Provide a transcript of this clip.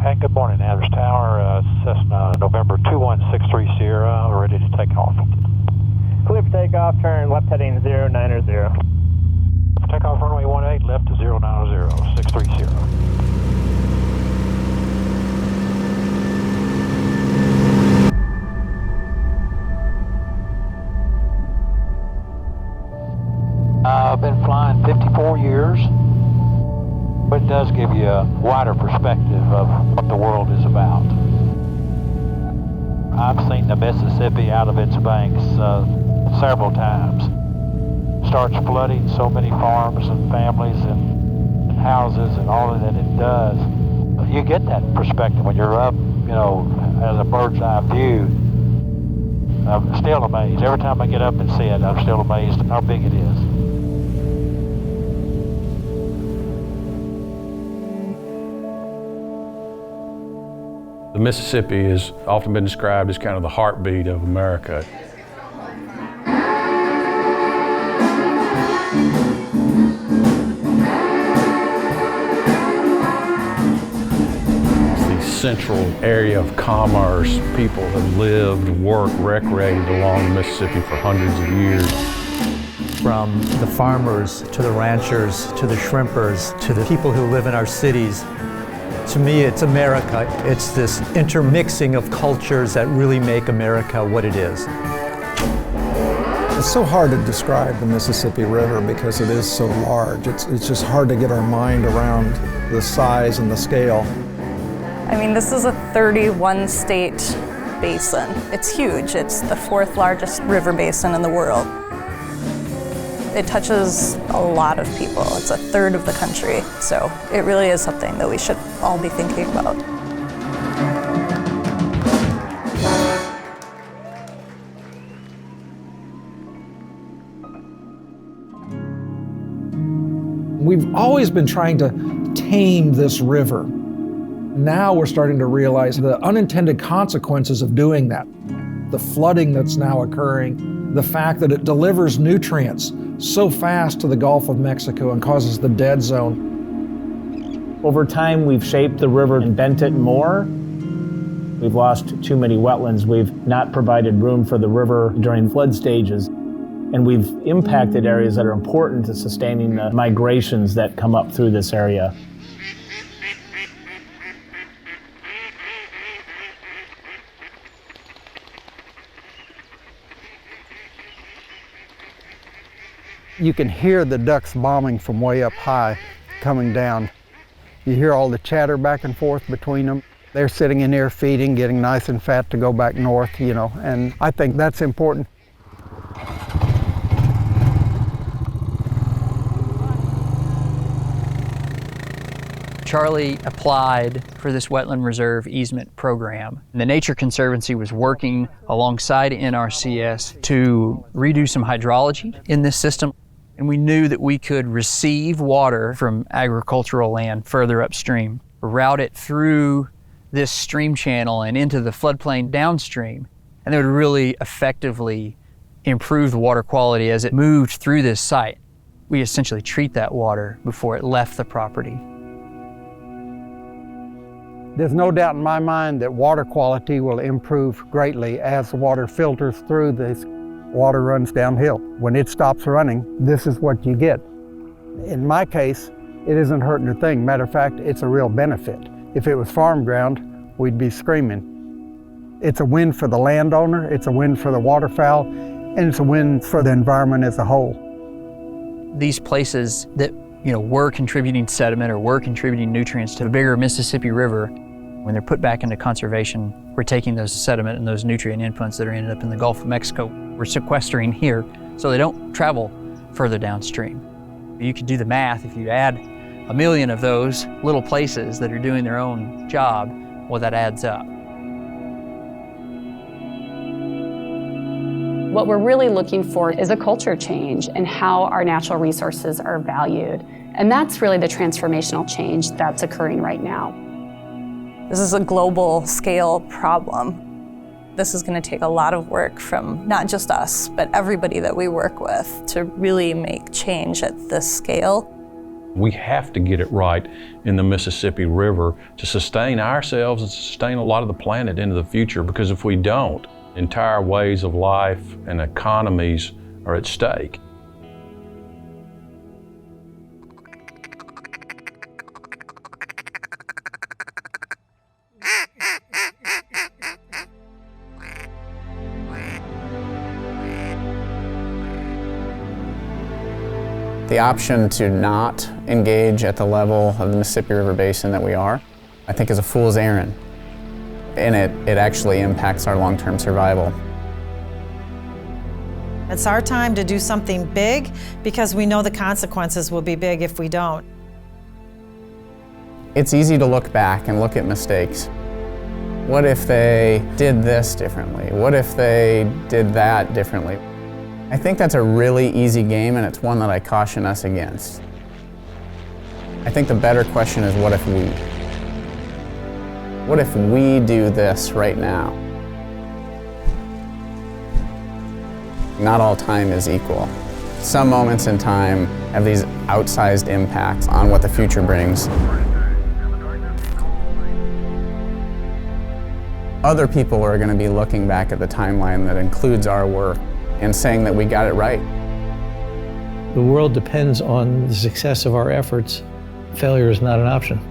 And good morning, Andrews Tower, Cessna November 2163 Sierra, ready to take off. Clear for takeoff, turn left heading 090. Takeoff runway 18, left to 090, 630. I've been flying 54 years, but it does give you a wider perspective of what the world is about. I've seen the Mississippi out of its banks several times. Starts flooding so many farms and families and houses and all that it does. You get that perspective when you're up, as a bird's eye view. I'm still amazed. Every time I get up and see it, I'm still amazed how big it is. The Mississippi has often been described as kind of the heartbeat of America. It's the central area of commerce. People have lived, worked, recreated along the Mississippi for hundreds of years. From the farmers to the ranchers to the shrimpers to the people who live in our cities. To me, it's America. It's this intermixing of cultures that really make America what it is. It's so hard to describe the Mississippi River because it is so large. It's just hard to get our mind around the size and the scale. I mean, this is a 31-state basin. It's huge. It's the 4th largest river basin in the world. It touches a lot of people. It's a third of the country. So it really is something that we should all be thinking about. We've always been trying to tame this river. Now we're starting to realize the unintended consequences of doing that. The flooding that's now occurring, the fact that it delivers nutrients so fast to the Gulf of Mexico and causes the dead zone. Over time, we've shaped the river and bent it more. We've lost too many wetlands. We've not provided room for the river during flood stages. And we've impacted areas that are important to sustaining the migrations that come up through this area. You can hear the ducks bombing from way up high coming down. You hear all the chatter back and forth between them. They're sitting in here feeding, getting nice and fat to go back north, and I think that's important. Charlie applied for this wetland reserve easement program. The Nature Conservancy was working alongside NRCS to redo some hydrology in this system. And we knew that we could receive water from agricultural land further upstream, route it through this stream channel and into the floodplain downstream. And that would really effectively improve the water quality as it moved through this site. We essentially treat that water before it left the property. There's no doubt in my mind that water quality will improve greatly as the water filters through this. Water runs downhill. When it stops running, this is what you get. In my case, it isn't hurting a thing. Matter of fact, it's a real benefit. If it was farm ground, we'd be screaming. It's a win for the landowner, it's a win for the waterfowl, and it's a win for the environment as a whole. These places that were contributing sediment or were contributing nutrients to the bigger Mississippi River, when they're put back into conservation, we're taking those sediment and those nutrient inputs that are ended up in the Gulf of Mexico, we're sequestering here so they don't travel further downstream. You could do the math. If you add 1 million of those little places that are doing their own job, well, that adds up. What we're really looking for is a culture change in how our natural resources are valued. And that's really the transformational change that's occurring right now. This is a global scale problem. This is going to take a lot of work from not just us, but everybody that we work with to really make change at this scale. We have to get it right in the Mississippi River to sustain ourselves and sustain a lot of the planet into the future, because if we don't, entire ways of life and economies are at stake. The option to not engage at the level of the Mississippi River Basin that we are, I think is a fool's errand. And it actually impacts our long-term survival. It's our time to do something big because we know the consequences will be big if we don't. It's easy to look back and look at mistakes. What if they did this differently? What if they did that differently? I think that's a really easy game, and it's one that I caution us against. I think the better question is, what if we? What if we do this right now? Not all time is equal. Some moments in time have these outsized impacts on what the future brings. Other people are going to be looking back at the timeline that includes our work and saying that we got it right. The world depends on the success of our efforts. Failure is not an option.